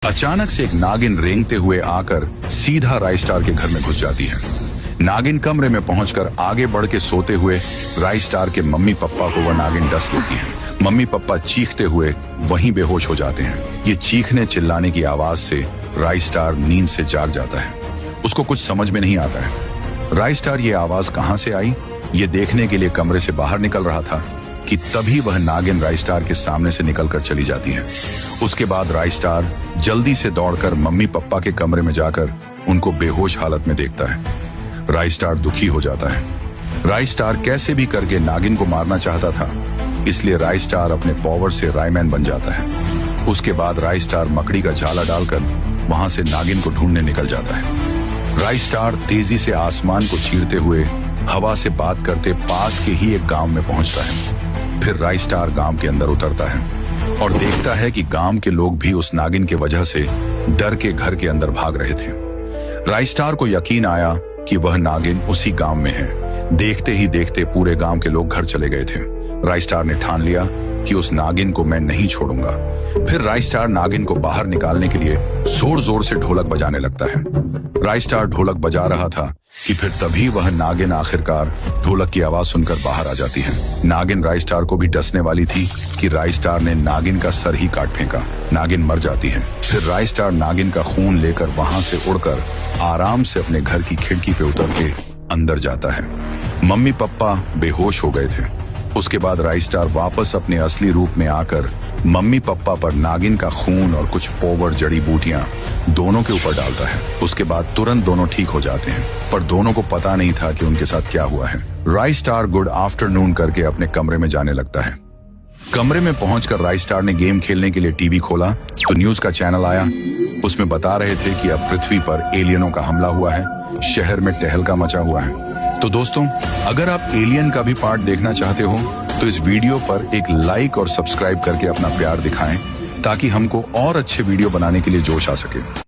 अचानक से एक नागिन रेंगते हुए आकर सीधा राइस्टार के घर में घुस जाती है। नागिन कमरे में पहुंचकर आगे बढ़ के सोते हुए राइस्टार के मम्मी पापा को वह नागिन डस लेती है। मम्मी पापा चीखते हुए वहीं बेहोश हो जाते हैं। ये चीखने चिल्लाने की आवाज से राइस्टार नींद से जाग जाता है। उसको कुछ समझ में नहीं आता है राइस्टार ये आवाज कहां से आई। ये देखने के लिए कमरे से बाहर निकल रहा था कि तभी वह नागिन राइस्टार के सामने से निकलकर चली जाती है। उसके बाद राइस्टार जल्दी से दौड़कर मम्मी पापा के कमरे में जाकर उनको बेहोश हालत में देखता है। राइस्टार दुखी हो जाता है। राइस्टार कैसे भी करके नागिन को मारना चाहता था, इसलिए राइस्टार अपने पावर से रायमैन बन जाता है। उसके बाद राइस्टार मकड़ी का झाला डालकर वहां से नागिन को ढूंढने निकल जाता है। राइस्टार तेजी से आसमान को चीरते हुए हवा से बात करते पास के ही एक गांव में पहुंचता है। फिर राइस्टार गांव के अंदर उतरता है और देखता है कि गांव के लोग भी उस नागिन की वजह से डर के घर के अंदर भाग रहे थे। राइस्टार को यकीन आया कि वह नागिन उसी गांव में है। देखते ही देखते पूरे गांव के लोग घर चले गए थे। राइस्टार ने ठान लिया कि उस नागिन को मैं नहीं छोड़ूंगा। फिर राइस्टार नागिन को बाहर निकालने के लिए जोर जोर से ढोलक बजाने लगता है। राइस्टार ढोलक बजा रहा था कि फिर तभी वह नागिन आखिरकार ढोलक की आवाज सुनकर बाहर आ जाती है। नागिन राइस्टार को भी डसने वाली थी कि राइस्टार ने नागिन का सर ही काट फेंका। नागिन मर जाती है। फिर राइस्टार नागिन का खून लेकर वहां से उड़कर आराम से अपने घर की खिड़की पे उतर के अंदर जाता है। मम्मी पापा बेहोश हो गए थे। उसके बाद राइस्टार वापस अपने असली रूप में आकर मम्मी पापा पर नागिन का खून और कुछ पोवर जड़ी बूटियां दोनों के ऊपर डालता है। उसके बाद तुरंत दोनों ठीक हो जाते हैं, पर दोनों को पता नहीं था कि उनके साथ क्या हुआ है। राइस्टार गुड आफ्टरनून करके अपने कमरे में जाने लगता है। कमरे में पहुंचकर राइस्टार ने गेम खेलने के लिए टीवी खोला तो न्यूज का चैनल आया। उसमें बता रहे थे कि अब पृथ्वी पर एलियनों का हमला हुआ है। शहर में तहलका मचा हुआ है। तो दोस्तों, अगर आप एलियन का भी पार्ट देखना चाहते हो तो इस वीडियो पर एक लाइक और सब्सक्राइब करके अपना प्यार दिखाएं ताकि हमको और अच्छे वीडियो बनाने के लिए जोश आ सके।